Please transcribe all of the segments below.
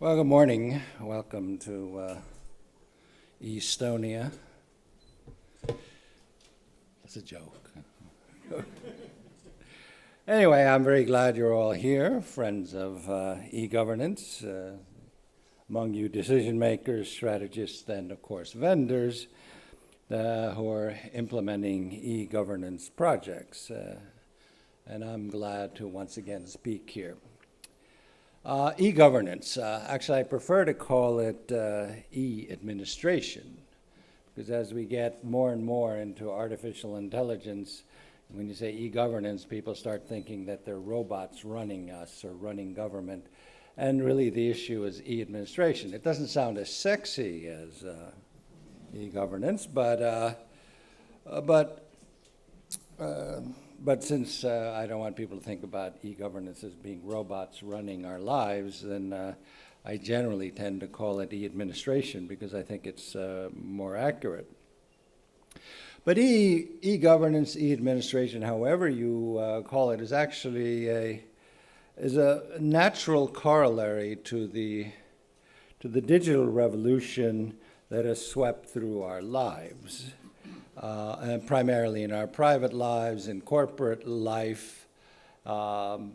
Well, good morning. Welcome to Estonia. That's a joke. Anyway, I'm very glad you're all here, friends of e-governance, among you decision makers, strategists, and of course vendors who are implementing e-governance projects. And I'm glad to once again speak here. E-governance, actually I prefer to call it e-administration, because as we get more and more into artificial intelligence, when you say e-governance, people start thinking that they're robots running us or running government, and really the issue is e-administration. It doesn't sound as sexy as e-governance, but since I don't want people to think about e-governance as being robots running our lives, then I generally tend to call it e-administration because I think it's more accurate. But e-governance, e-administration, however you call it, is actually a natural corollary to the digital revolution that has swept through our lives. And primarily in our private lives, in corporate life, and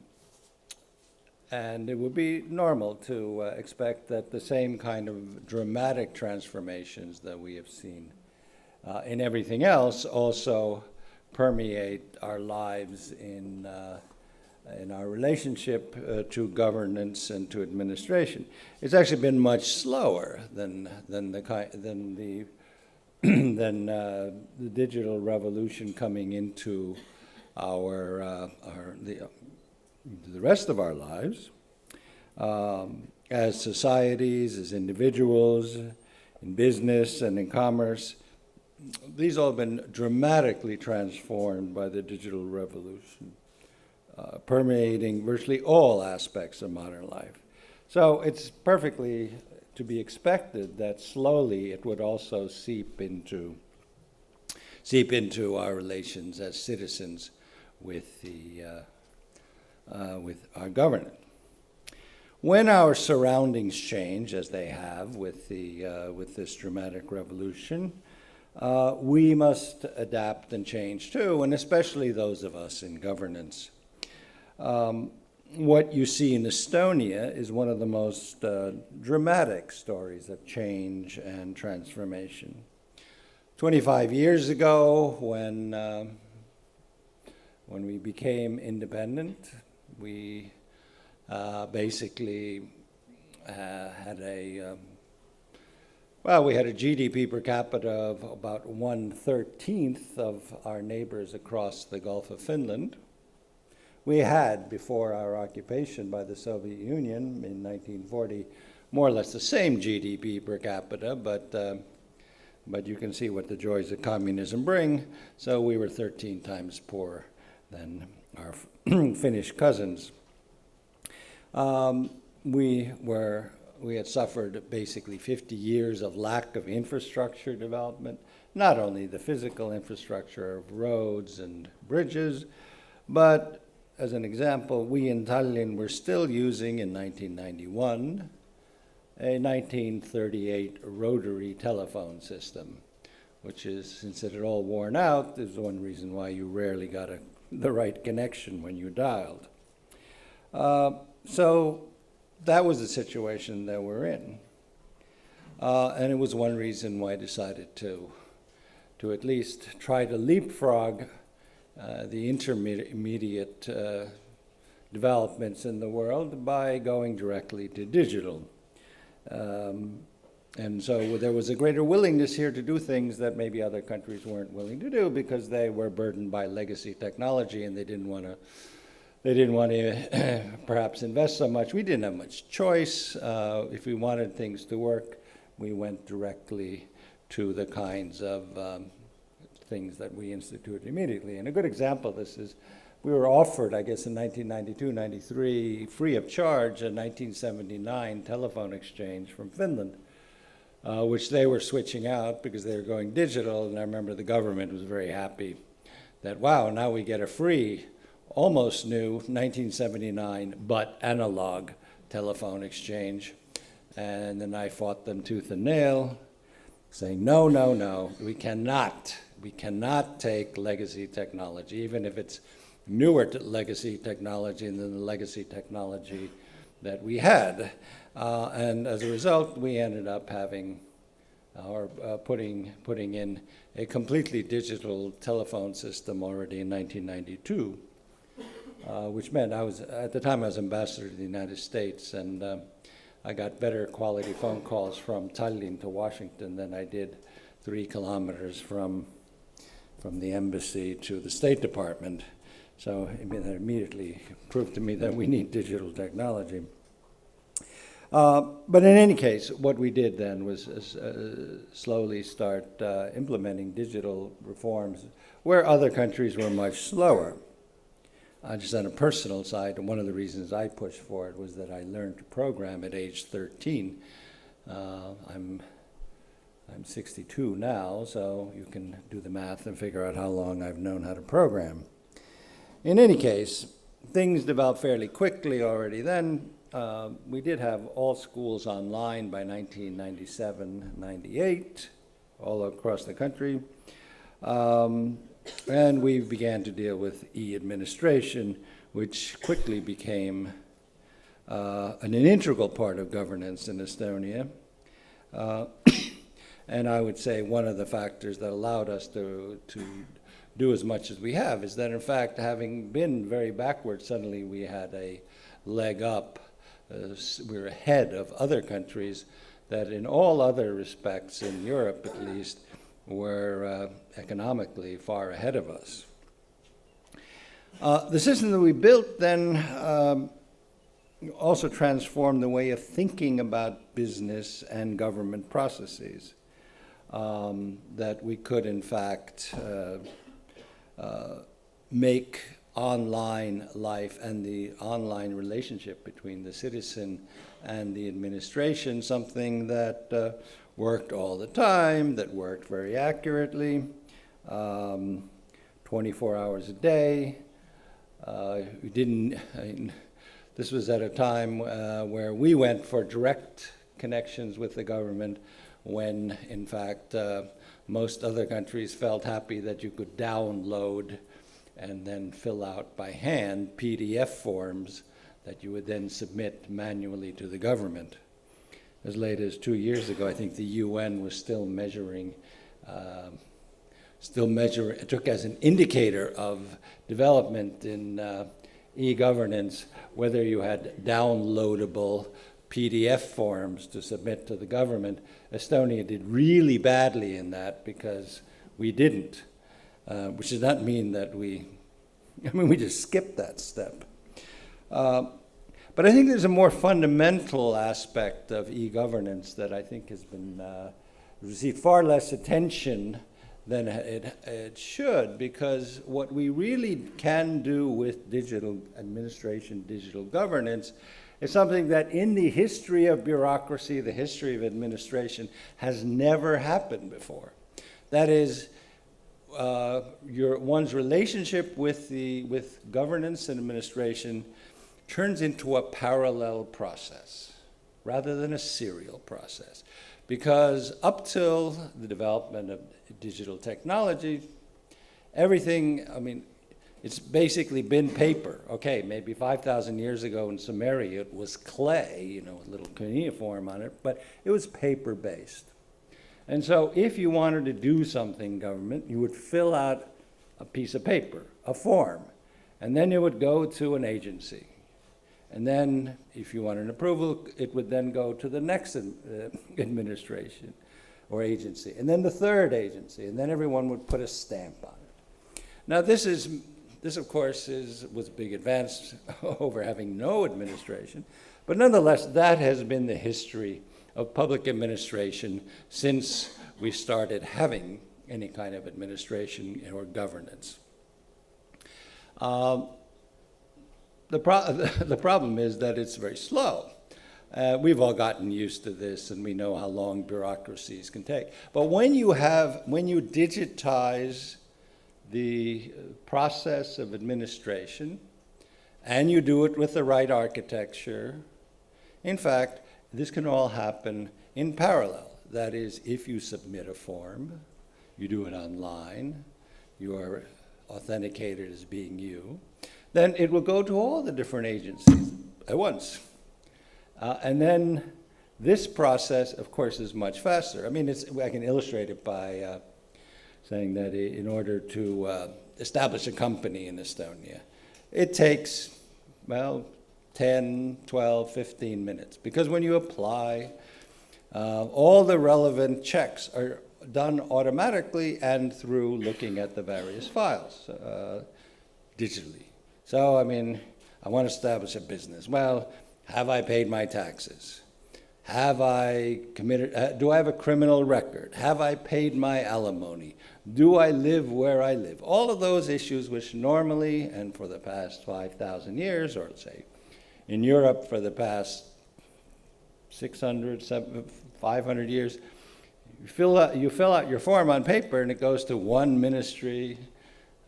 it would be normal to expect that the same kind of dramatic transformations that we have seen in everything else also permeate our lives in our relationship to governance and to administration. It's actually been much slower than the digital revolution coming into the rest of our lives, as societies, as individuals, in business and in commerce. These all have been dramatically transformed by the digital revolution, permeating virtually all aspects of modern life. So it's perfectly to be expected that slowly it would also seep into our relations as citizens with our government. When our surroundings change, as they have with this dramatic revolution, we must adapt and change too, and especially those of us in governance. What you see in Estonia is one of the most dramatic stories of change and transformation. 25 years ago, when we became independent, we basically had a GDP per capita of about 1/13 of our neighbors across the Gulf of Finland. We had, before our occupation by the Soviet Union in 1940, more or less the same GDP per capita, but you can see what the joys of communism bring. So we were 13 times poorer than our Finnish cousins. We had suffered basically 50 years of lack of infrastructure development, not only the physical infrastructure of roads and bridges, but as an example, we in Tallinn were still using, in 1991, a 1938 rotary telephone system, which is, since it had all worn out, is one reason why you rarely got the right connection when you dialed. So that was the situation that we're in. And it was one reason why I decided to at least try to leapfrog the intermediate developments in the world by going directly to digital. And so there was a greater willingness here to do things that maybe other countries weren't willing to do because they were burdened by legacy technology and they didn't want to perhaps invest so much. We didn't have much choice. If we wanted things to work, we went directly to the kinds of things that we instituted immediately. And a good example of this is we were offered, I guess in 1992-93, free of charge, a 1979 telephone exchange from Finland, which they were switching out because they were going digital. And I remember the government was very happy that, wow, now we get a free, almost new 1979, but analog telephone exchange. And then I fought them tooth and nail, saying, no, no, no, we cannot take legacy technology, even if it's newer legacy technology than the legacy technology that we had. And as a result, we ended up having putting in a completely digital telephone system already in 1992, which meant at the time I was ambassador to the United States, and I got better quality phone calls from Tallinn to Washington than I did 3 kilometers from the embassy to the State Department. So that immediately proved to me that we need digital technology. But in any case, what we did then was slowly start implementing digital reforms where other countries were much slower. Just on a personal side, one of the reasons I pushed for it was that I learned to program at age 13. I'm 62 now, so you can do the math and figure out how long I've known how to program. In any case, things developed fairly quickly already then. We did have all schools online by 1997-98, all across the country. And we began to deal with e-administration, which quickly became an integral part of governance in Estonia. And I would say one of the factors that allowed us to do as much as we have is that, in fact, having been very backward, suddenly we had a leg up. We were ahead of other countries that in all other respects, in Europe at least, were economically far ahead of us. The system that we built then also transformed the way of thinking about business and government processes, that we could, in fact, make online life and the online relationship between the citizen and the administration something that worked all the time, that worked very accurately, 24 hours a day. This was at a time where we went for direct connections with the government when, in fact, most other countries felt happy that you could download and then fill out by hand PDF forms that you would then submit manually to the government. As late as 2 years ago, I think the UN was still measuring, it took as an indicator of development in e-governance whether you had downloadable PDF forms to submit to the government. Estonia did really badly in that because we didn't. Which does not mean that we just skipped that step. But I think there's a more fundamental aspect of e-governance that I think has been received far less attention than it should, because what we really can do with digital administration, digital governance, is something that in the history of bureaucracy, the history of administration, has never happened before. That is, one's relationship with governance and administration turns into a parallel process rather than a serial process. Because up till the development of digital technology, everything, it's basically been paper. Okay, maybe 5,000 years ago in Sumeria it was clay, a little cuneiform on it, but it was paper-based. And so if you wanted to do something, government, you would fill out a piece of paper, a form, and then it would go to an agency. And then if you wanted an approval, it would then go to the next administration or agency, and then the third agency, and then everyone would put a stamp on it. Now this of course was a big advance over having no administration, but nonetheless that has been the history of public administration since we started having any kind of administration or governance. The problem is that it's very slow. We've all gotten used to this, and we know how long bureaucracies can take. But when you digitize the process of administration, and you do it with the right architecture, in fact, this can all happen in parallel. That is, if you submit a form, you do it online, you are authenticated as being you, then it will go to all the different agencies at once. And then this process, of course, is much faster. I mean, I can illustrate it by saying that in order to establish a company in Estonia, it takes, well, 10, 12, 15 minutes. Because when you apply, all the relevant checks are done automatically and through looking at the various files digitally. So, I mean, I want to establish a business. Well, have I paid my taxes? Have I committed, do I have a criminal record? Have I paid my alimony? Do I live where I live? All of those issues which normally, and for the past 5,000 years, or let's say in Europe for the past 600, 500 years, you fill out your form on paper and it goes to one ministry.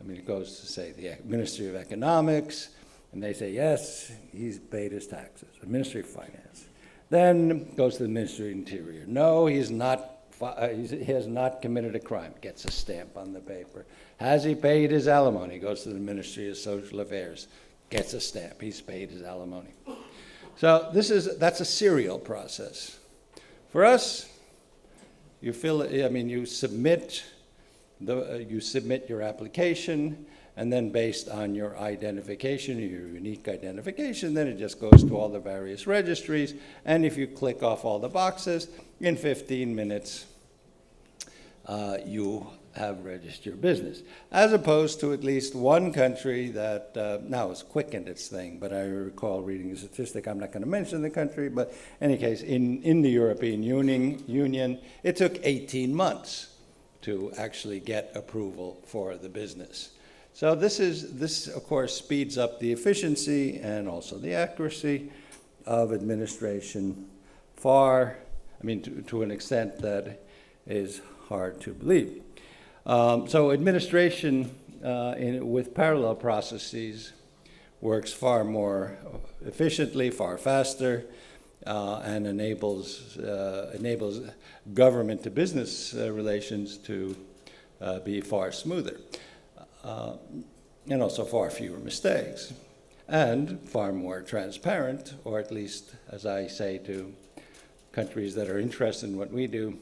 I mean, it goes to, say, the Ministry of Economics, and they say, yes, he's paid his taxes. The Ministry of Finance. Then goes to the Ministry of Interior. No, he has not committed a crime. Gets a stamp on the paper. Has he paid his alimony? Goes to the Ministry of Social Affairs. Gets a stamp. He's paid his alimony. So that's a serial process. For us, you submit your application, and then based on your identification, your unique identification, then it just goes to all the various registries, and if you click off all the boxes, in 15 minutes, you have registered your business. As opposed to at least one country that now has quickened its thing, but I recall reading a statistic, I'm not going to mention the country, but in any case, in the European Union, it took 18 months to actually get approval for the business. So this of course speeds up the efficiency and also the accuracy of administration to an extent that is hard to believe. So administration with parallel processes works far more efficiently, far faster, and enables government to business relations to be far smoother. And also far fewer mistakes, and far more transparent, or at least, as I say to countries that are interested in what we do,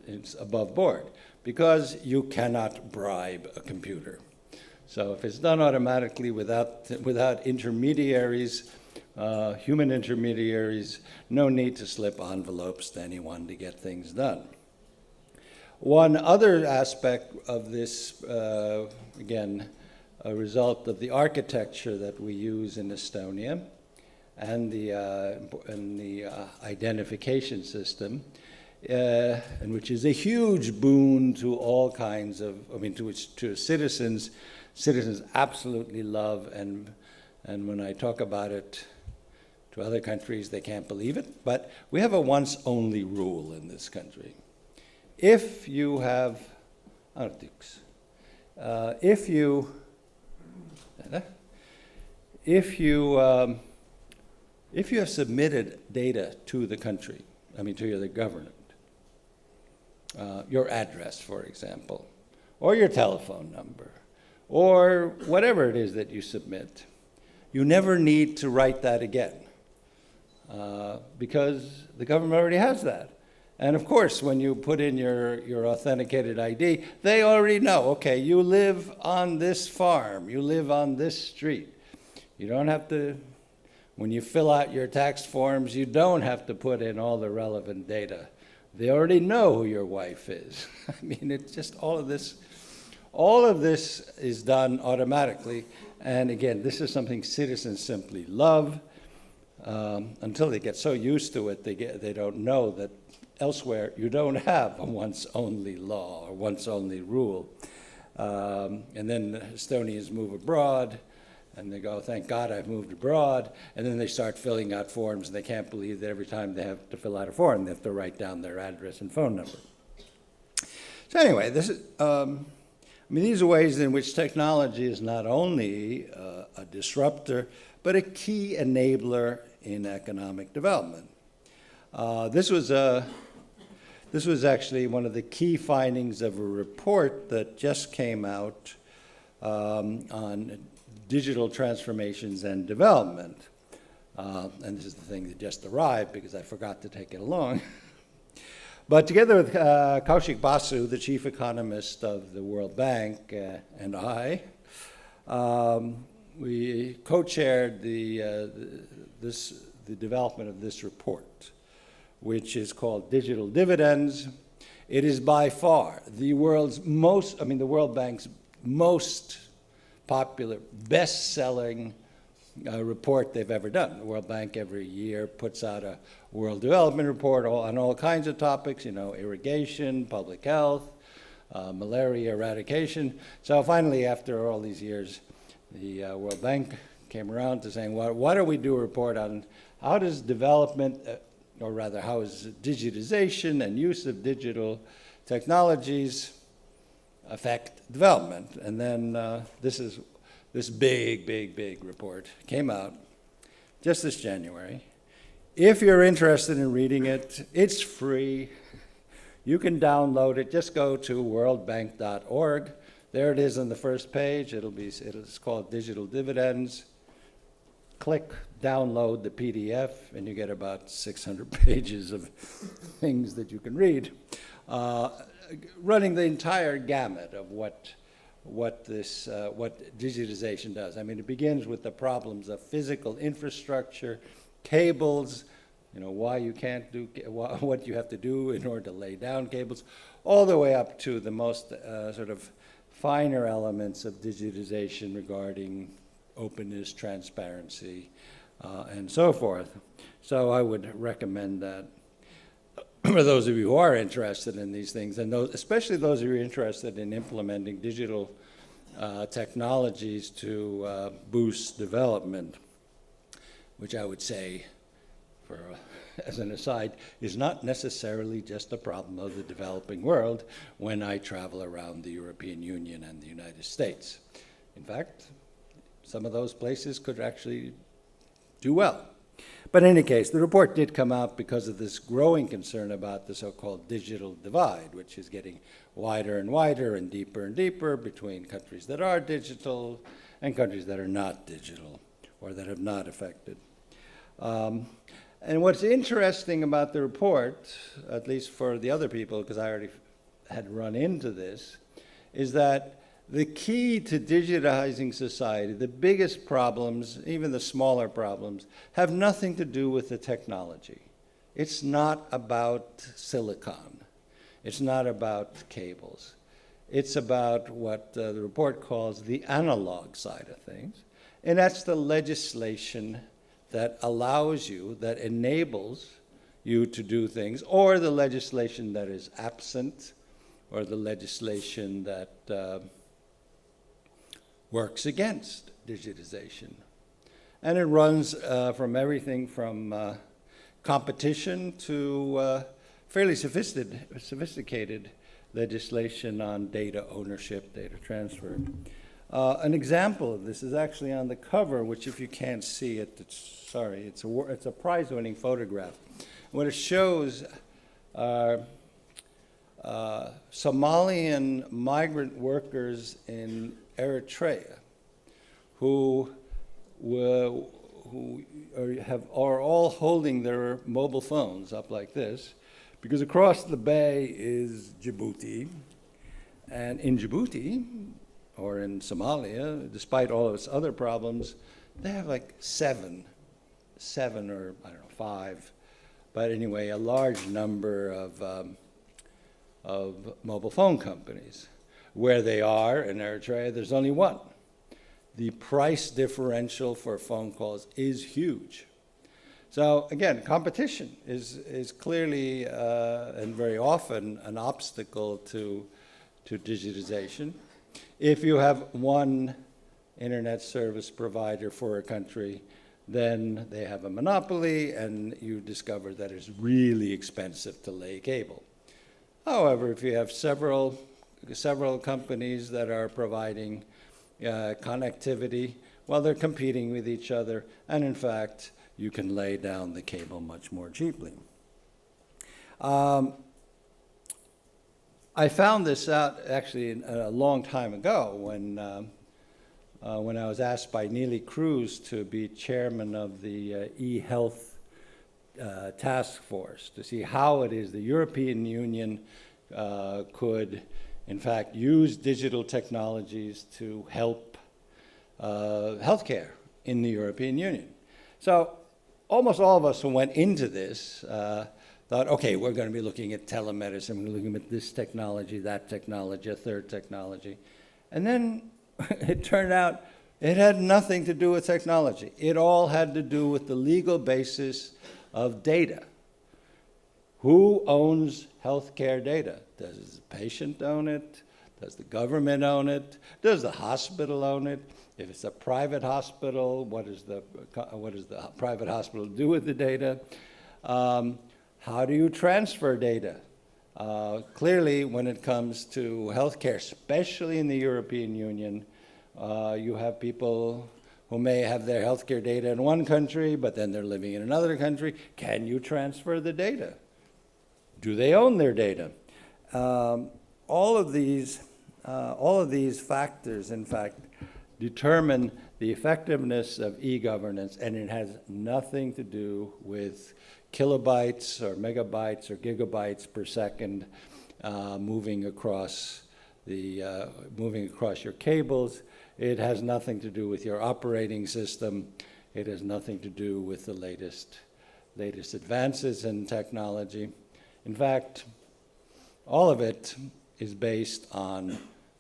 it's above board, because you cannot bribe a computer. So if it's done automatically without intermediaries, human intermediaries, no need to slip envelopes to anyone to get things done. One other aspect of this, again, a result of the architecture that we use in Estonia and the identification system, and which is a huge boon to all kinds of, to citizens. Citizens absolutely love, and when I talk about it to other countries, they can't believe it, but we have a once-only rule in this country. If you have, if you have submitted data to the country, to the government, your address, for example, or your telephone number, or whatever it is that you submit, you never need to write that again, because the government already has that. And of course, when you put in your authenticated ID, they already know, okay, you live on this farm, you live on this street. You don't have to, when you fill out your tax forms, you don't have to put in all the relevant data. They already know who your wife is. It's just all of this is done automatically. And again, this is something citizens simply love until they get so used to it, they don't know that elsewhere, you don't have a once-only law or once-only rule. And then Estonians move abroad, and they go, thank God I've moved abroad. And then they start filling out forms, and they can't believe that every time they have to fill out a form, they have to write down their address and phone number. So anyway, this is, I mean, these are ways in which technology is not only a disruptor, but a key enabler in economic development. This was actually one of the key findings of a report that just came out on digital transformations and development. And this is the thing that just arrived because I forgot to take it along. But together with Kaushik Basu, the chief economist of the World Bank, and I, we co-chaired the development of this report, which is called Digital Dividends. It is by far the World Bank's most popular, best-selling report they've ever done. The World Bank every year puts out a World Development Report on all kinds of topics, irrigation, public health, malaria eradication. So finally, after all these years, the World Bank came around to saying, well, why don't we do a report on how does development, or rather how is digitization and use of digital technologies affect development? And then this big report came out just this January. If you're interested in reading it, it's free. You can download it. Just go to worldbank.org. There it is on the first page. It's called Digital Dividends. Click download the PDF, and you get about 600 pages of things that you can read, running the entire gamut of what digitization does. I mean, it begins with the problems of physical infrastructure, cables, why you can't do, what you have to do in order to lay down cables, all the way up to the most sort of finer elements of digitization regarding openness, transparency, and so forth. So I would recommend that for those of you who are interested in these things, and especially those of you interested in implementing digital technologies to boost development, which I would say, as an aside, is not necessarily just a problem of the developing world when I travel around the European Union and the United States. In fact, some of those places could actually do well. But in any case, the report did come out because of this growing concern about the so-called digital divide, which is getting wider and wider and deeper between countries that are digital and countries that are not digital or that have not affected. And what's interesting about the report, at least for the other people, because I already had run into this, is that the key to digitizing society, the biggest problems, even the smaller problems, have nothing to do with the technology. It's not about silicon. It's not about cables. It's about what the report calls the analog side of things, and that's the legislation that allows you, that enables you to do things, or the legislation that is absent, or the legislation that works against digitization. And it runs from everything from competition to fairly sophisticated legislation on data ownership, data transfer. An example of this is actually on the cover, which if you can't see it, it's a prize-winning photograph. What it shows are Somalian migrant workers in Eritrea who are all holding their mobile phones up like this, because across the bay is Djibouti, and in Djibouti, or in Somalia, despite all of its other problems, they have like seven or I don't know, 5, but anyway, a large number of mobile phone companies. Where they are in Eritrea, there's only one. The price differential for phone calls is huge. So again, competition is clearly and very often an obstacle to digitization. If you have one internet service provider for a country, then they have a monopoly, and you discover that it's really expensive to lay cable. However, if you have several several companies that are providing connectivity. Well, they're competing with each other, and in fact, you can lay down the cable much more cheaply. I found this out actually a long time ago when I was asked by Neelie Kroes to be chairman of the e-health task force to see how it is the European Union could, in fact, use digital technologies to help healthcare in the European Union. So almost all of us who went into this thought, okay, we're going to be looking at telemedicine, we're looking at this technology, that technology, a third technology. And then it turned out it had nothing to do with technology. It all had to do with the legal basis of data. Who owns healthcare data? Does the patient own it? Does the government own it? Does the hospital own it? If it's a private hospital, what does the private hospital do with the data? How do you transfer data? Clearly, when it comes to healthcare, especially in the European Union, you have people who may have their healthcare data in one country, but then they're living in another country. Can you transfer the data? Do they own their data? All of these factors, in fact, determine the effectiveness of e-governance, and it has nothing to do with kilobytes or megabytes or gigabytes per second moving across your cables. It has nothing to do with your operating system. It has nothing to do with the latest advances in technology. In fact, all of it is based on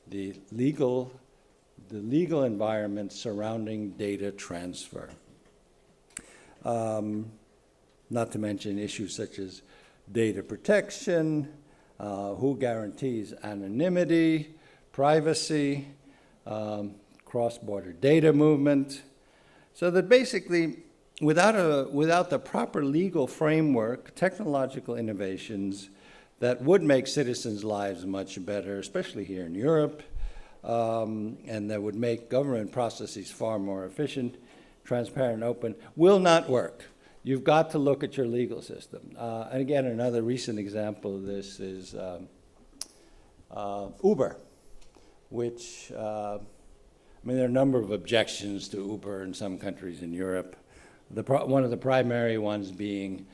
the legal environment surrounding data transfer. Not to mention issues such as data protection, who guarantees anonymity, privacy, cross-border data movement. So that basically, without the proper legal framework, technological innovations that would make citizens' lives much better, especially here in Europe, and that would make government processes far more efficient, transparent, open, will not work. You've got to look at your legal system. And again, another recent example of this is Uber, which, there are a number of objections to Uber in some countries in Europe. One of the primary ones being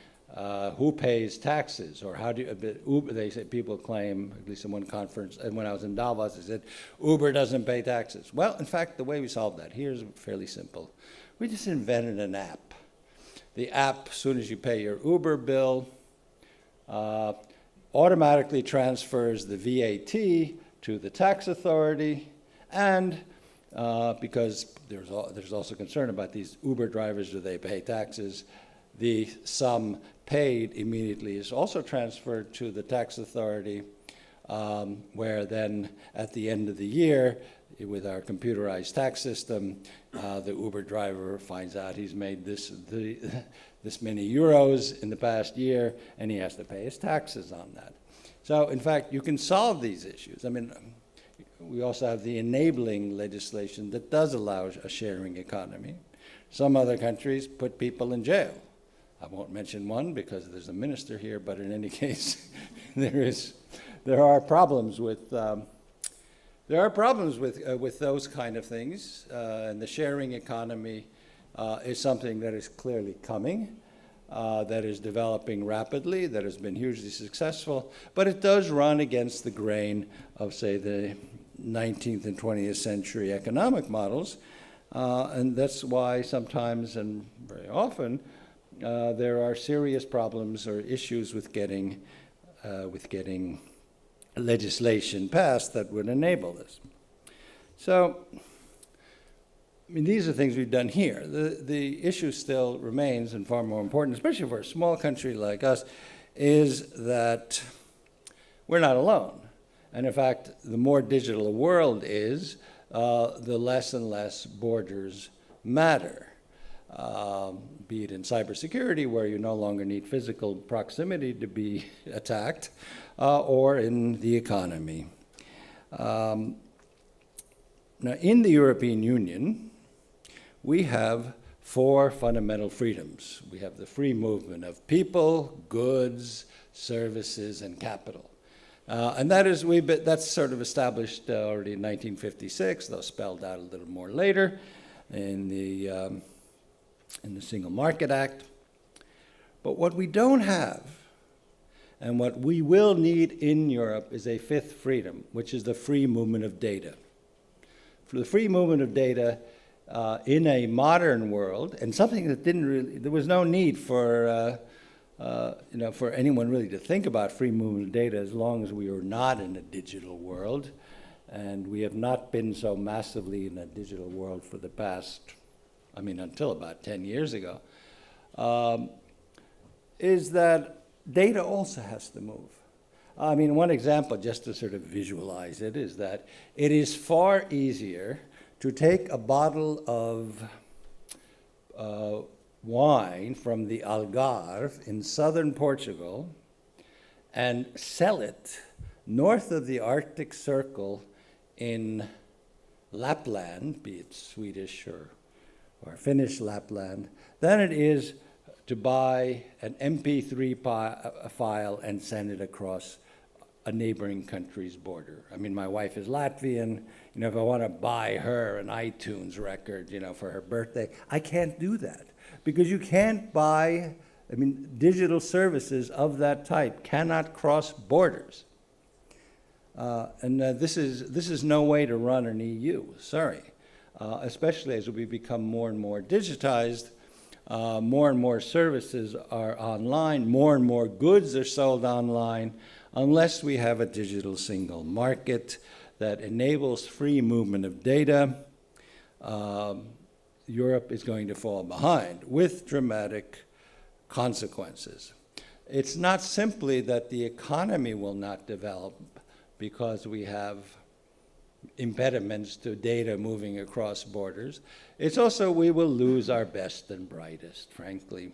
who pays taxes, or how do you, Uber, they say, people claim, at least in one conference, and when I was in Davos, they said, Uber doesn't pay taxes. Well, in fact, the way we solved that here is fairly simple. We just invented an app. The app, as soon as you pay your Uber bill, automatically transfers the VAT to the tax authority, and because there's also concern about these Uber drivers, do they pay taxes? The sum paid immediately is also transferred to the tax authority, where then at the end of the year, with our computerized tax system, the Uber driver finds out he's made this many euros in the past year, and he has to pay his taxes on that. So, in fact, you can solve these issues. We also have the enabling legislation that does allow a sharing economy. Some other countries put people in jail. I won't mention one because there's a minister here, but in any case, there are problems with those kind of things, and the sharing economy is something that is clearly coming, that is developing rapidly, that has been hugely successful, but it does run against the grain of, say, the 19th and 20th century economic models, and that's why sometimes and very often there are serious problems or issues with getting legislation passed that would enable this. So, these are things we've done here. The issue still remains, and far more important, especially for a small country like us, is that we're not alone. And in fact, the more digital a world is, the less and less borders matter. Be it in cybersecurity, where you no longer need physical proximity to be attacked, or in the economy. Now, in the European Union, we have 4 fundamental freedoms. We have the free movement of people, goods, services, and capital. And that's sort of established already in 1956, though spelled out a little more later in the Single Market Act. But what we don't have, and what we will need in Europe, is a 5th freedom, which is the free movement of data. For the free movement of data in a modern world, and something that there was no need for for anyone really to think about free movement of data as long as we were not in a digital world, and we have not been so massively in a digital world for the past, until about 10 years ago, is that data also has to move. One example, just to sort of visualize it, is that it is far easier to take a bottle of wine from the Algarve in southern Portugal and sell it north of the Arctic Circle in Lapland, be it Swedish or Finnish Lapland, than it is to buy an MP3 file and send it across a neighboring country's border. My wife is Latvian. If I want to buy her an iTunes record, for her birthday, I can't do that because you can't buy, digital services of that type cannot cross borders. This is no way to run an EU, sorry. Especially as we become more and more digitized, more and more services are online, more and more goods are sold online. Unless we have a digital single market that enables free movement of data, Europe is going to fall behind with dramatic consequences. It's not simply that the economy will not develop because we have impediments to data moving across borders. It's also we will lose our best and brightest, frankly.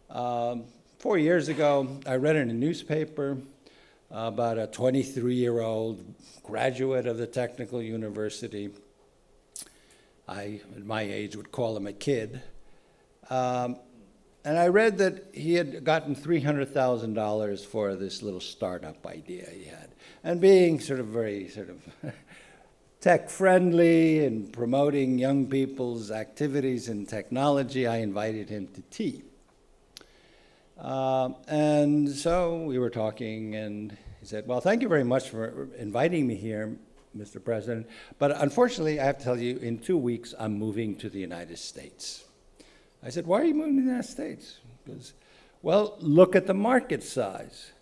4 years ago, I read in a newspaper about a 23-year-old graduate of the technical university. I, at my age, would call him a kid. And I read that he had gotten $300,000 for this little startup idea he had. And being very tech-friendly and promoting young people's activities in technology, I invited him to tea. And so we were talking, and he said, well, thank you very much for inviting me here, Mr. President, but unfortunately, I have to tell you, in 2 weeks, I'm moving to the United States. I said, why are you moving to the United States? Because, well, look at the market size.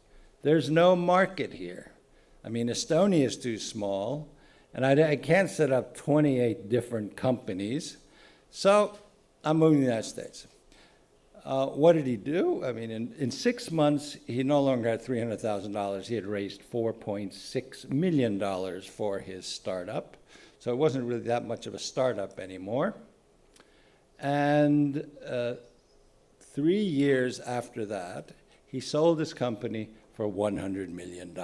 There's no market here. Estonia is too small, and I can't set up 28 different companies, so I'm moving to the United States. What did he do? In 6 months, he no longer had $300,000. He had raised $4.6 million for his startup. So it wasn't really that much of a startup anymore. And 3 years after that, he sold his company for $100 million.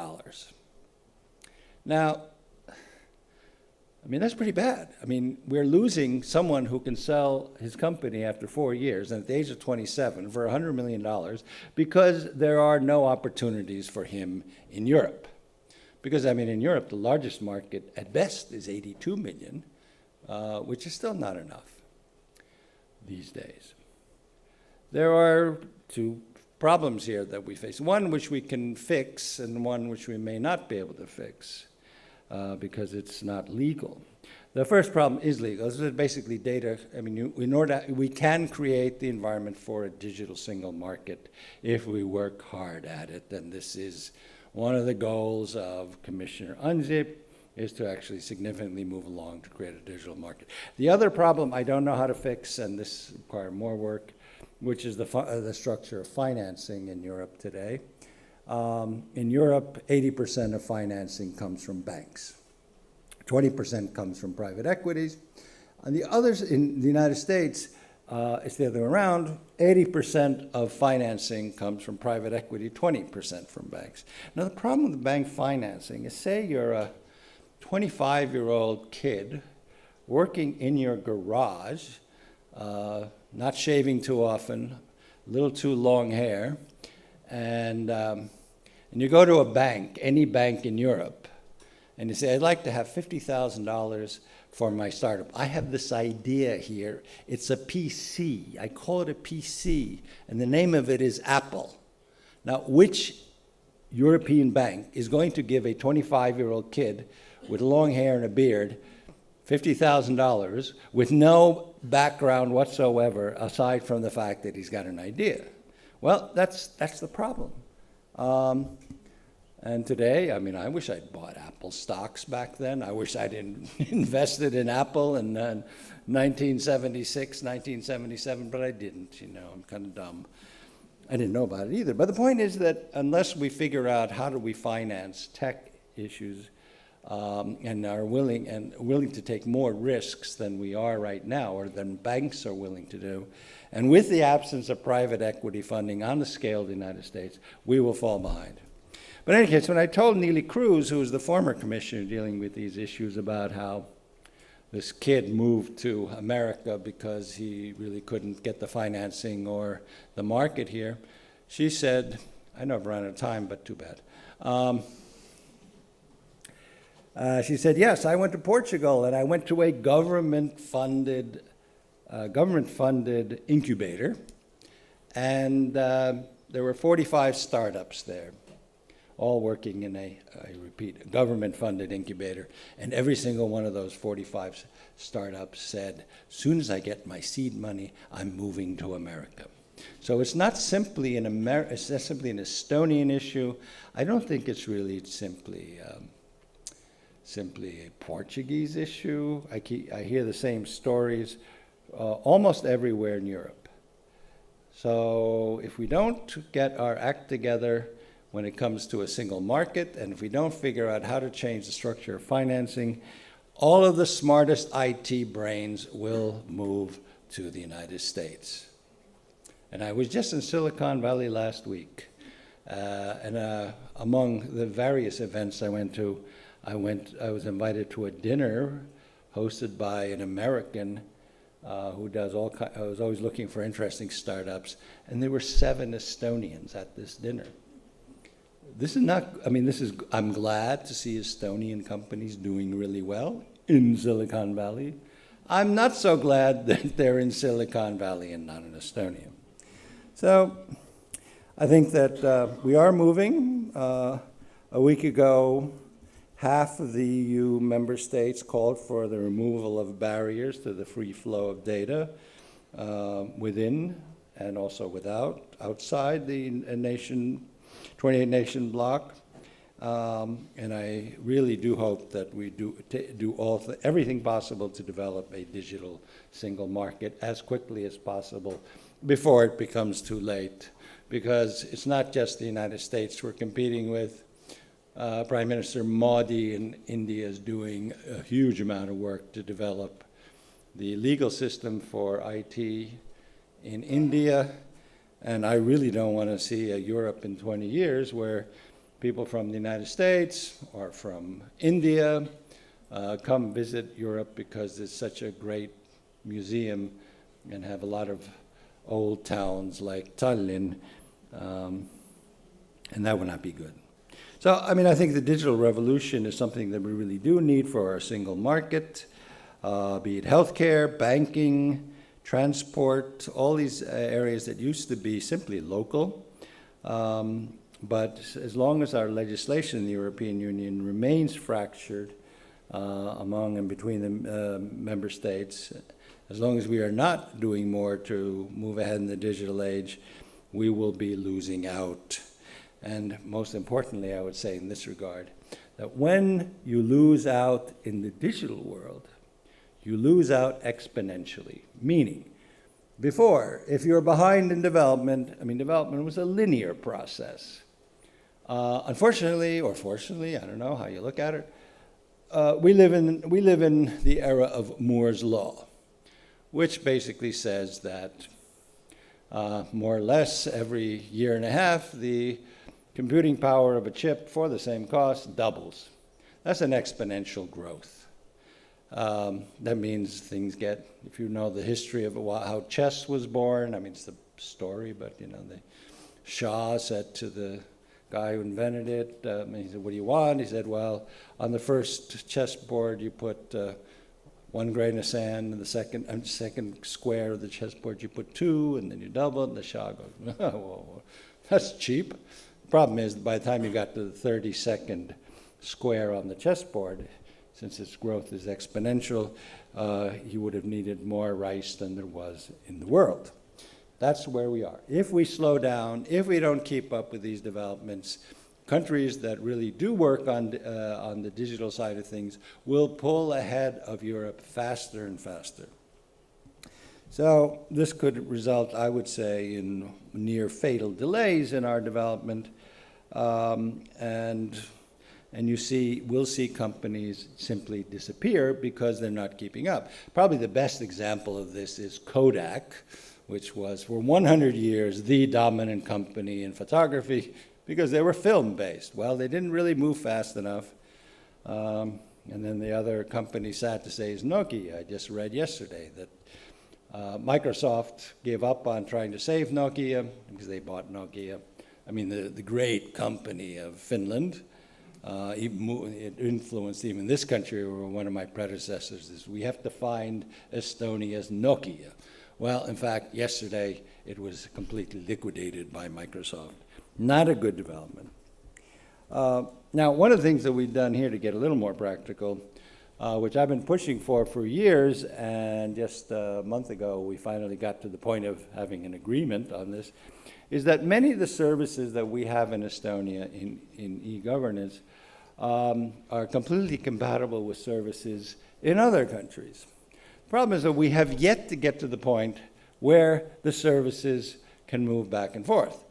Now, that's pretty bad. We're losing someone who can sell his company after 4 years, and at the age of 27, for $100 million, because there are no opportunities for him in Europe. Because, in Europe, the largest market, at best, is 82 million, which is still not enough these days. There are 2 problems here that we face. One which we can fix, and one which we may not be able to fix. Because it's not legal. The first problem is legal. This is basically data. We can create the environment for a digital single market if we work hard at it. And this is one of the goals of Commissioner Ansip, is to actually significantly move along to create a digital market. The other problem I don't know how to fix, and this requires more work, which is the structure of financing in Europe today. In Europe, 80% of financing comes from banks. 20% comes from private equities. And the others in the United States, it's the other way around. 80% of financing comes from private equity, 20% from banks. Now, the problem with bank financing is, say you're 25-year-old kid working in your garage, not shaving too often, a little too long hair, and you go to a bank, any bank in Europe, and you say, I'd like to have $50,000 for my startup. I have this idea here. It's a PC. I call it a PC, and the name of it is Apple. Now, which European bank is going to give a 25-year-old kid with long hair and a beard $50,000 with no background whatsoever aside from the fact that he's got an idea? Well, that's the problem. And today, I mean, I wish I'd bought Apple stocks back then. I wish I'd invested in Apple in 1976, 1977, but I didn't. I'm kind of dumb. I didn't know about it either. But the point is that unless we figure out how do we finance tech issues and are willing to take more risks than we are right now, or than banks are willing to do, and with the absence of private equity funding on the scale of the United States, we will fall behind. But in any case, when I told Neelie Kroes, who was the former commissioner dealing with these issues, about how this kid moved to America because he really couldn't get the financing or the market here, she said, I know I've run out of time, but too bad. She said, yes, I went to Portugal, and I went to a government-funded incubator, and there were 45 startups there, all working in a government-funded incubator. And every single one of those 45 startups said, as soon as I get my seed money, I'm moving to America. So it's not simply an Estonian issue. I don't think it's really simply a Portuguese issue. I hear the same stories almost everywhere in Europe. So if we don't get our act together when it comes to a single market, and if we don't figure out how to change the structure of financing, all of the smartest IT brains will move to the United States. And I was just in Silicon Valley last week, and among the various events I went to, I was invited to a dinner hosted by an American who was always looking for interesting startups, and there were 7 Estonians at this dinner. I'm glad to see Estonian companies doing really well in Silicon Valley. I'm not so glad that they're in Silicon Valley and not in Estonia. So I think that we are moving. A week ago, half of the EU member states called for the removal of barriers to the free flow of data within and also outside the 28-nation bloc. And I really do hope that we do everything possible to develop a digital single market as quickly as possible before it becomes too late. Because it's not just the United States we're competing with. Prime Minister Modi in India is doing a huge amount of work to develop the legal system for IT in India. And I really don't want to see a Europe in 20 years where people from the United States or from India come visit Europe because it's such a great museum and have a lot of old towns like Tallinn, and that would not be good. So, I think the digital revolution is something that we really do need for our single market, be it healthcare, banking, transport, all these areas that used to be simply local. But as long as our legislation in the European Union remains fractured among and between the member states, as long as we are not doing more to move ahead in the digital age, we will be losing out. And most importantly, I would say in this regard, that when you lose out in the digital world, you lose out exponentially. Meaning, before, if you're behind in development, development was a linear process. Unfortunately, or fortunately, I don't know how you look at it, we live in the era of Moore's Law, which basically says that more or less every year and a half, the computing power of a chip for the same cost doubles. That's an exponential growth. That means things get, if you know the history of how chess was born, I mean, it's the story, but the Shah said to the guy who invented it, he said, what do you want? He said, well, on the first chessboard you put 1 grain of sand, and the second square of the chessboard you put 2, and then you double it, and the Shah goes, whoa, that's cheap. The problem is, by the time you got to the 32nd square on the chessboard, since its growth is exponential, he would have needed more rice than there was in the world. That's where we are. If we slow down, if we don't keep up with these developments, countries that really do work on the digital side of things will pull ahead of Europe faster and faster. So this could result, I would say, in near fatal delays in our development, and we'll see companies simply disappear because they're not keeping up. Probably the best example of this is Kodak, which was for 100 years the dominant company in photography because they were film-based. Well, they didn't really move fast enough. And then the other company, sad to say, is Nokia. I just read yesterday that Microsoft gave up on trying to save Nokia because they bought Nokia. I mean, the great company of Finland. It influenced even this country, where one of my predecessors is, we have to find Estonia's Nokia. Well, in fact, yesterday it was completely liquidated by Microsoft. Not a good development. Now, one of the things that we've done here to get a little more practical, which I've been pushing for years, and just a month ago we finally got to the point of having an agreement on this, is that many of the services that we have in Estonia in e-governance are completely compatible with services in other countries. The problem is that we have yet to get to the point where the services can move back and forth.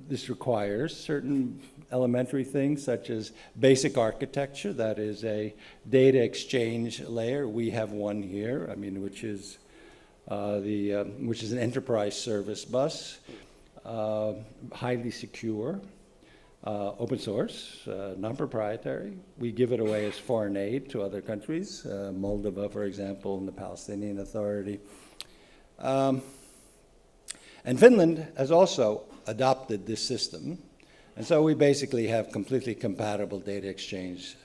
This requires certain elementary things such as basic architecture, that is a data exchange layer. We have one here, which is an enterprise service bus, highly secure, open source, non-proprietary. We give it away as foreign aid to other countries, Moldova, for example, and the Palestinian Authority. And Finland has also adopted this system. And so we basically have completely compatible data exchange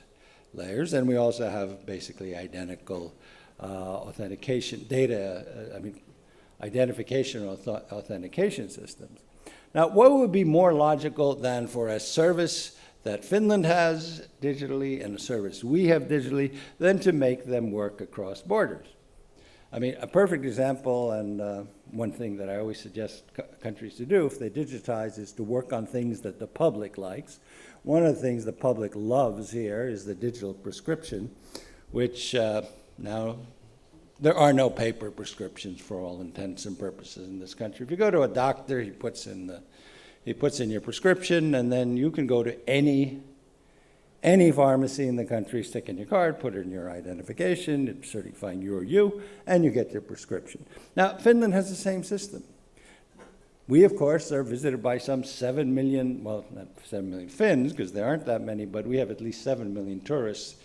layers, and we also have basically identical authentication, identification or authentication systems. Now, what would be more logical than for a service that Finland has digitally and a service we have digitally, than to make them work across borders? A perfect example, and one thing that I always suggest countries to do if they digitize, is to work on things that the public likes. One of the things the public loves here is the digital prescription, which now there are no paper prescriptions for all intents and purposes in this country. If you go to a doctor, he puts in your prescription, and then you can go to any pharmacy in the country, stick in your card, put in your identification, it's certifying you're you, and you get your prescription. Now, Finland has the same system. We, of course, are visited by some 7 million, well, not 7 million Finns, because there aren't that many, but we have at least 7 million tourists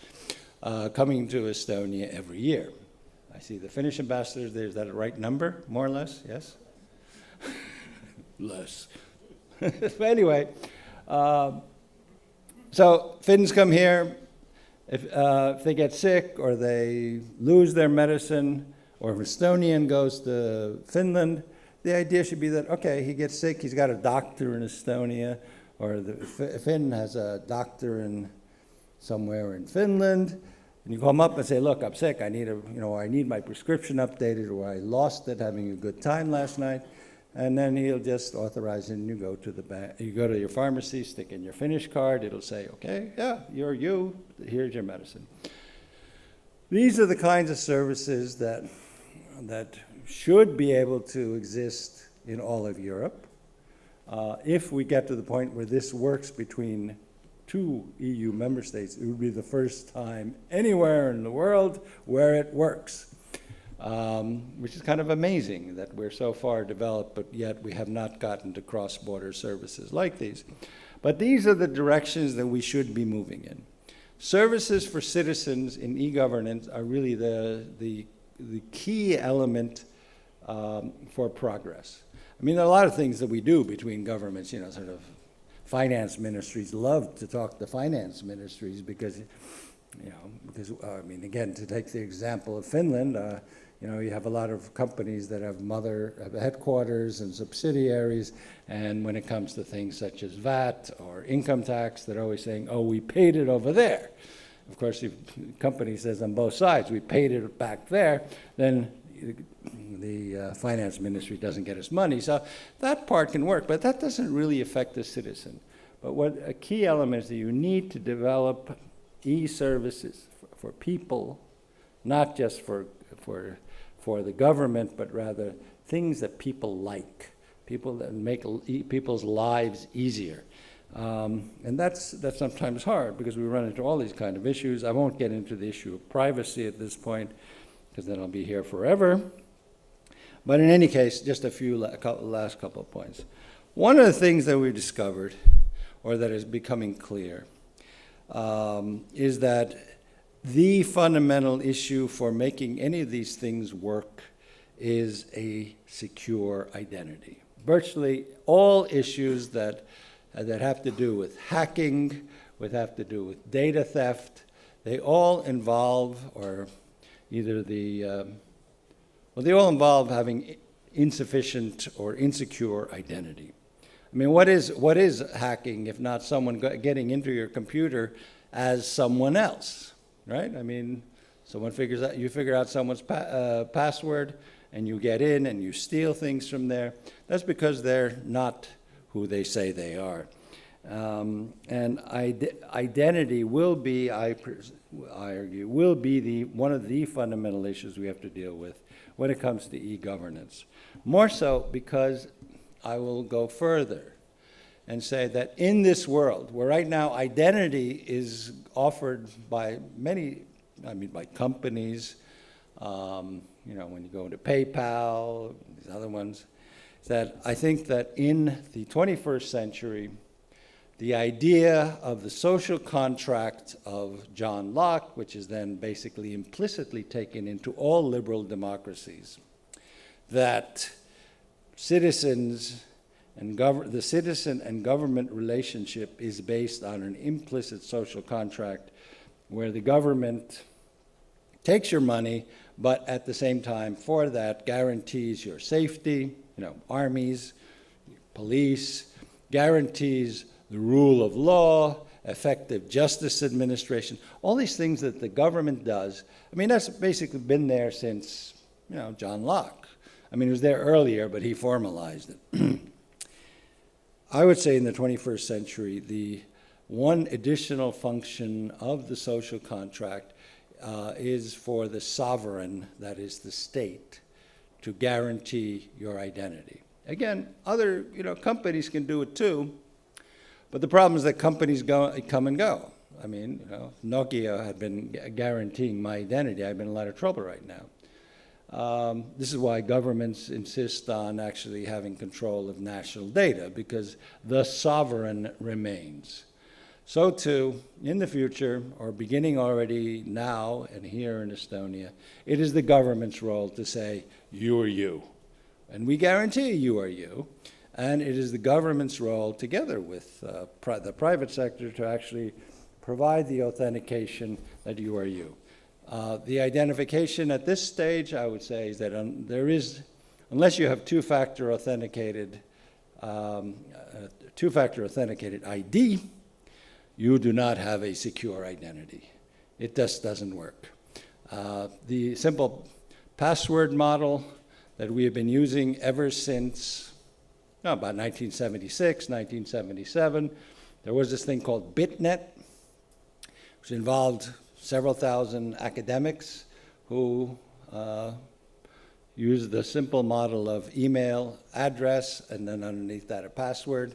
coming to Estonia every year. I see the Finnish ambassadors there. Is that a right number, more or less? Yes? Less. But anyway, so Finns come here. If they get sick or they lose their medicine, or if an Estonian goes to Finland, the idea should be that, okay, he gets sick, he's got a doctor in Estonia, or the Finn has a doctor in somewhere in Finland. And you come up and say, look, I'm sick, I need my prescription updated, or I lost it having a good time last night. And then he'll just authorize it, and you go to your pharmacy, stick in your Finnish card, it'll say, okay, yeah, you're you, here's your medicine. These are the kinds of services that should be able to exist in all of Europe. If we get to the point where this works between 2 EU member states, it would be the first time anywhere in the world where it works, which is kind of amazing that we're so far developed, but yet we have not gotten to cross-border services like these. But these are the directions that we should be moving in. Services for citizens in e-governance are really the key element for progress. I mean, there are a lot of things that we do between governments, you know, sort of finance ministries love to talk to finance ministries because, I mean, again, to take the example of Finland, you know, you have a lot of companies that have headquarters and subsidiaries, and when it comes to things such as VAT or income tax, they're always saying, oh, we paid it over there. Of course, if the company says on both sides, we paid it back there, then the finance ministry doesn't get its money. So that part can work, but that doesn't really affect the citizen. But what a key element is that you need to develop e-services for people, not just for the government, but rather things that people like, people that make people's lives easier. And that's sometimes hard because we run into all these kind of issues. I won't get into the issue of privacy at this point because then I'll be here forever. But in any case, just a few last couple of points. One of the things that we've discovered, or that is becoming clear, is that the fundamental issue for making any of these things work is a secure identity. Virtually all issues that have to do with hacking, have to do with data theft, they all involve, or either they all involve having insufficient or insecure identity. I mean, what is hacking if not someone getting into your computer as someone else, right? I mean, you figure out someone's password, and you get in and you steal things from there. That's because they're not who they say they are. And identity will be, I argue, one of the fundamental issues we have to deal with when it comes to e-governance. More so because I will go further and say that in this world, where right now identity is offered by by companies, when you go into PayPal, these other ones, that I think that in the 21st century, the idea of the social contract of John Locke, which is then basically implicitly taken into all liberal democracies, that citizens and the citizen and government relationship is based on an implicit social contract where the government takes your money, but at the same time, for that, guarantees your safety, armies, police, guarantees the rule of law, effective justice administration, all these things that the government does. I mean, that's basically been there since, John Locke. I mean, it was there earlier, but he formalized it. I would say in the 21st century, the one additional function of the social contract is for the sovereign, that is the state, to guarantee your identity. Again, other companies can do it too, but the problem is that companies come and go. I mean, Nokia had been guaranteeing my identity. I've been in a lot of trouble right now. This is why governments insist on actually having control of national data, because the sovereign remains. So too, in the future, or beginning already now and here in Estonia, it is the government's role to say, you are you. And we guarantee you are you. And it is the government's role, together with the private sector, to actually provide the authentication that you are you. The identification at this stage, I would say, is that unless you have two-factor authenticated ID, you do not have a secure identity. It just doesn't work. The simple password model that we have been using ever since about 1976, 1977, there was this thing called BitNet, which involved several thousand academics who used the simple model of email address and then underneath that a password.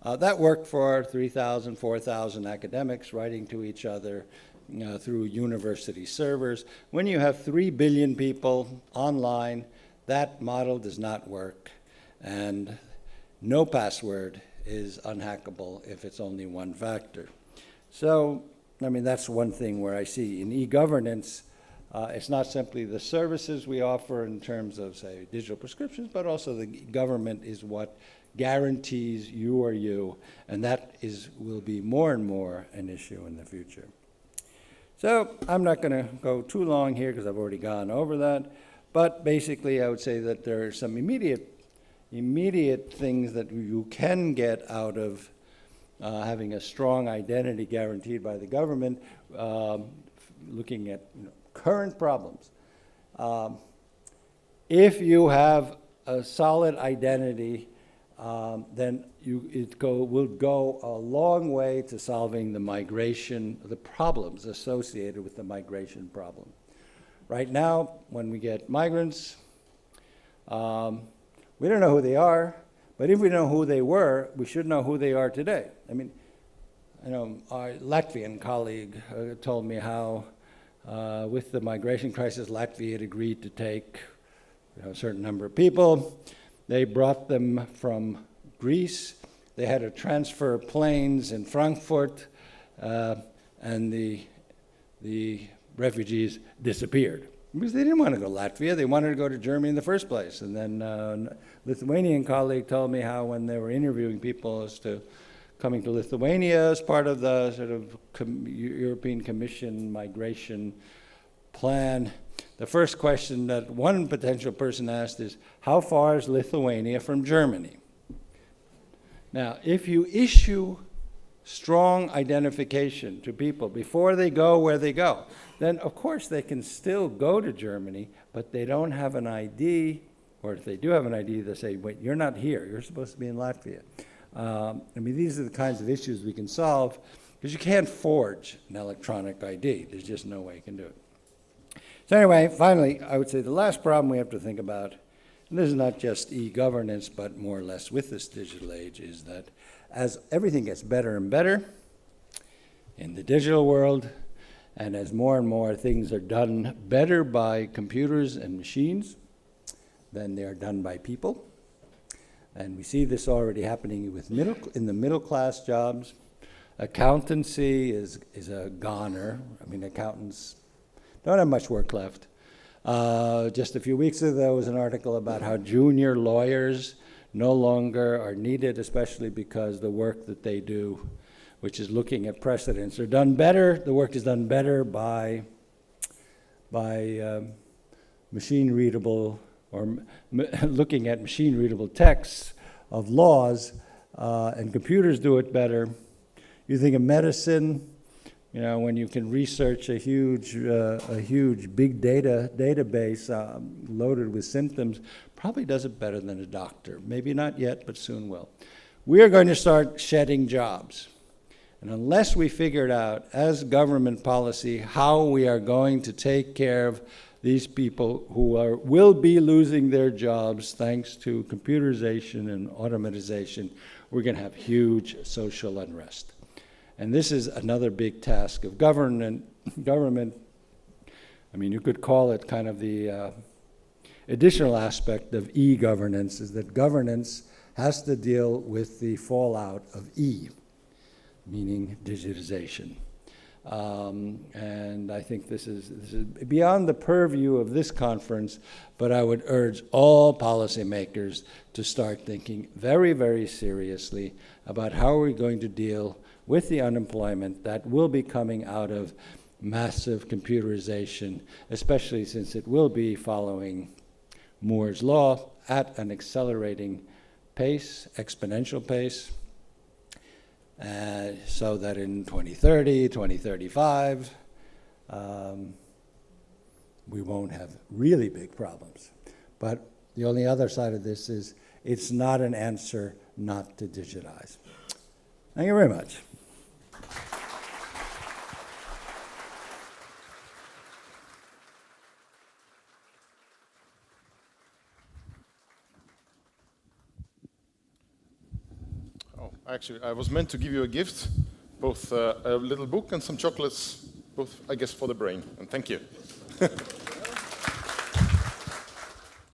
That worked for 3,000, 4,000 academics writing to each other through university servers. When you have 3 billion people online, that model does not work. And no password is unhackable if it's only one factor. So, I mean, that's one thing where I see in e-governance, it's not simply the services we offer in terms of, say, digital prescriptions, but also the government is what guarantees you are you, and that will be more and more an issue in the future. So I'm not going to go too long here because I've already gone over that, but basically I would say that there are some immediate things that you can get out of having a strong identity guaranteed by the government, looking at current problems. If you have a solid identity, then it will go a long way to solving the problems associated with the migration problem. Right now, when we get migrants, we don't know who they are, but if we know who they were, we should know who they are today. I mean, our Latvian colleague told me how with the migration crisis, Latvia had agreed to take a certain number of people. They brought them from Greece. They had to transfer planes in Frankfurt, and the refugees disappeared. Because they didn't want to go to Latvia, they wanted to go to Germany in the first place. And then a Lithuanian colleague told me how when they were interviewing people as to coming to Lithuania as part of the sort of European Commission migration plan, the first question that one potential person asked is, how far is Lithuania from Germany? Now, if you issue strong identification to people before they go where they go, then of course they can still go to Germany, but they don't have an ID, or if they do have an ID, they say, wait, you're not here, you're supposed to be in Latvia. I mean, these are the kinds of issues we can solve, because you can't forge an electronic ID. There's just no way you can do it. So anyway, finally, I would say the last problem we have to think about, and this is not just e-governance, but more or less with this digital age, is that as everything gets better and better in the digital world, and as more and more things are done better by computers and machines than they are done by people, and we see this already happening with in the middle-class jobs. Accountancy is a goner. I mean, accountants don't have much work left. Just a few weeks ago, there was an article about how junior lawyers no longer are needed, especially because the work that they do, which is looking at precedents, are done better. The work is done better by machine-readable or looking at machine-readable texts of laws, and computers do it better. You think of medicine, when you can research a huge big database loaded with symptoms, probably does it better than a doctor. Maybe not yet, but soon will. We are going to start shedding jobs. And unless we figure it out as government policy how we are going to take care of these people who will be losing their jobs thanks to computerization and automatization, we're going to have huge social unrest. And this is another big task of government. I mean, you could call it kind of the additional aspect of e-governance, is that governance has to deal with the fallout of E, meaning digitization. And I think this is beyond the purview of this conference, but I would urge all policymakers to start thinking very, very seriously about how we're going to deal with the unemployment that will be coming out of massive computerization, especially since it will be following Moore's law at an accelerating pace, exponential pace. So that in 2030, 2035, we won't have really big problems. But the only other side of this is it's not an answer not to digitize. Thank you very much. Actually, I was meant to give you a gift, both a little book and some chocolates, both, I guess, for the brain. And thank you.